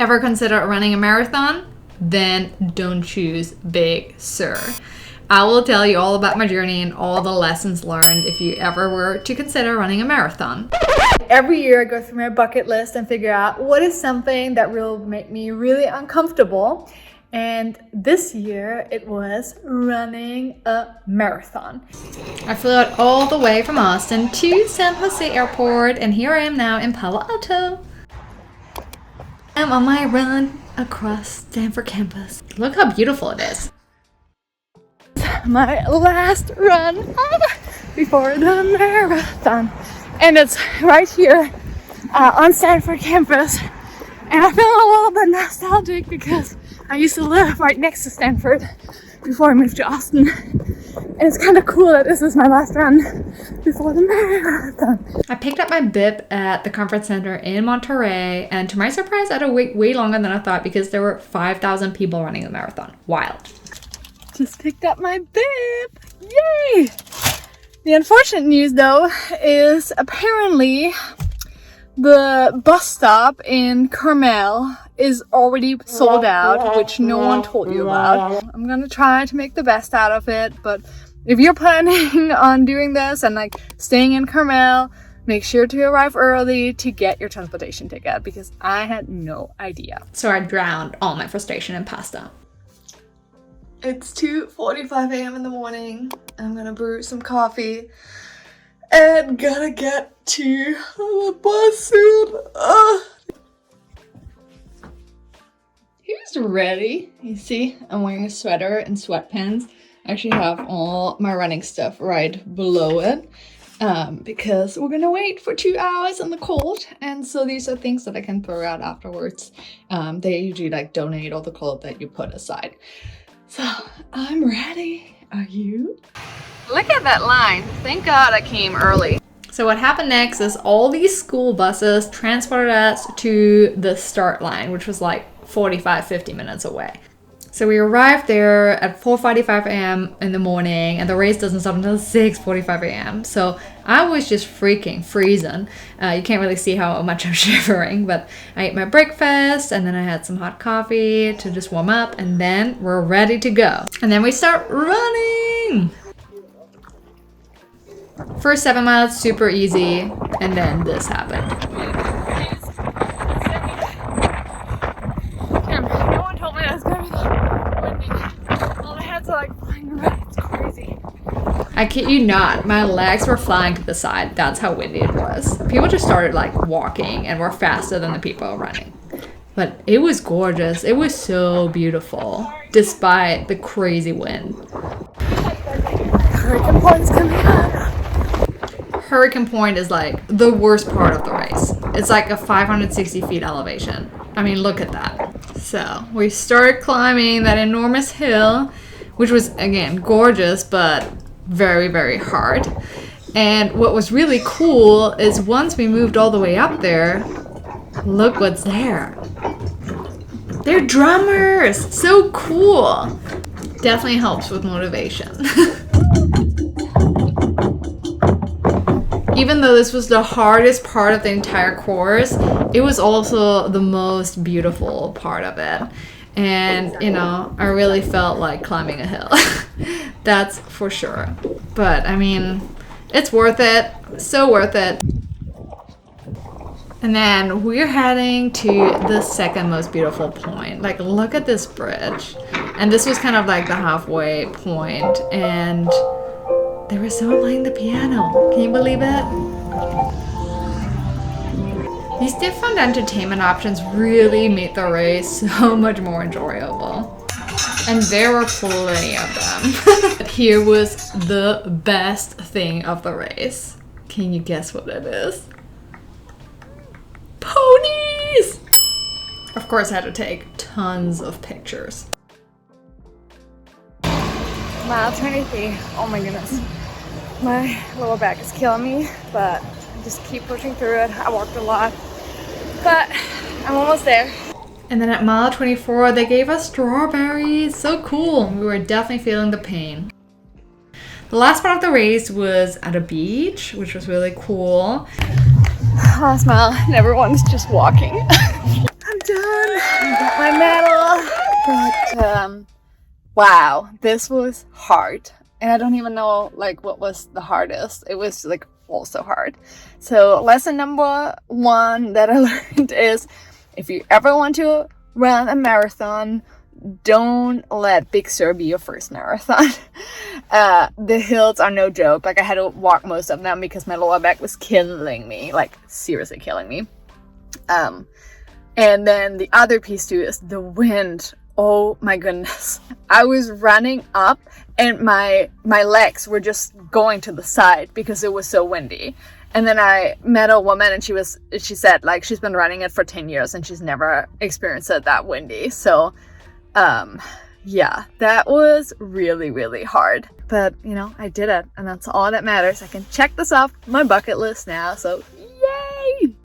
ever consider running a marathon, then don't choose Big Sur. I will tell you all about my journey and all the lessons learned if you ever were to consider running a marathon. Every year I go through my bucket list and figure out what is something that will make me really uncomfortable. And this year it was running a marathon. I flew out all the way from Austin to San Jose Airport, and here I am now in Palo Alto. I'm on my run across Stanford campus. Look how beautiful it is. My last run before the marathon, and it's right here on Stanford campus, and I feel a little bit nostalgic because I used to live right next to Stanford before I moved to Austin, and it's kind of cool that this is my last run before the marathon. I picked up my bib at the conference center in Monterey, and to my surprise I had to wait way longer than I thought because there were 5,000 people running the marathon. Wild. Just picked up my bib. Yay! The unfortunate news though is apparently the bus stop in Carmel is already sold out, which no one told you about. I'm gonna try to make the best out of it, but if you're planning on doing this and like staying in Carmel, make sure to arrive early to get your transportation ticket because I had no idea. So I drowned all my frustration in pasta. It's 2:45 a.m. in the morning. I'm gonna brew some coffee and gotta get to the bus soon. Who's ready? You see, I'm wearing a sweater and sweatpants. I actually have all my running stuff right below it because we're gonna wait for 2 hours in the cold. And so these are things that I can throw out afterwards. They usually like donate all the clothes that you put aside. So I'm ready. Are you? Look at that line. Thank God I came early. So what happened next is all these school buses transported us to the start line, which was like 45-50 minutes away. So we arrived there at 4:45 a.m. in the morning, and the race doesn't start until 6:45 a.m. So I was just freaking freezing. You can't really see how much I'm shivering, but I ate my breakfast, and then I had some hot coffee to just warm up, and then we're ready to go. And then we start running! First 7 miles, super easy, and then this happened. No one told me that was gonna be that windy. All my heads are like flying around. It's crazy. I kid you not, my legs were flying to the side. That's how windy it was. People just started like walking and were faster than the people running. But it was gorgeous. It was so beautiful, despite the crazy wind. Hurricane Point is coming up. Hurricane Point is like the worst part of the race. It's like a 560 feet elevation. I mean, look at that. So we started climbing that enormous hill, which was again gorgeous, but very, very hard. And what was really cool is once we moved all the way up there, look what's there. They're drummers. So cool. Definitely helps with motivation. Even though this was the hardest part of the entire course, it was also the most beautiful part of it. And, you know, I really felt like climbing a hill. That's for sure. But, I mean, it's worth it. So worth it. And then we're heading to the second most beautiful point. Like, look at this bridge. And this was kind of like the halfway point. And there was someone playing the piano. Can you believe it? These different entertainment options really made the race so much more enjoyable. And there were plenty of them. But here was the best thing of the race. Can you guess what it is? Ponies! Of course I had to take tons of pictures. Mile 23. Oh my goodness. My lower back is killing me, but I just keep pushing through it. I walked a lot, but I'm almost there. And then at mile 24, they gave us strawberries. So cool. We were definitely feeling the pain. The last part of the race was at a beach, which was really cool. Last mile, and everyone's just walking. I'm done. Wow, this was hard. And I don't even know like what was the hardest. It was like also hard. So lesson number 1 that I learned is, if you ever want to run a marathon, don't let Big Sur be your first marathon. The hills are no joke. Like, I had to walk most of them because my lower back was killing me, like seriously killing me. And then the other piece too is the wind. Oh my goodness. I was running up and my legs were just going to the side because it was so windy. And then I met a woman and she said like she's been running it for 10 years and she's never experienced it that windy. So yeah, that was really, really hard. But you know, I did it, and that's all that matters. I can check this off my bucket list now. So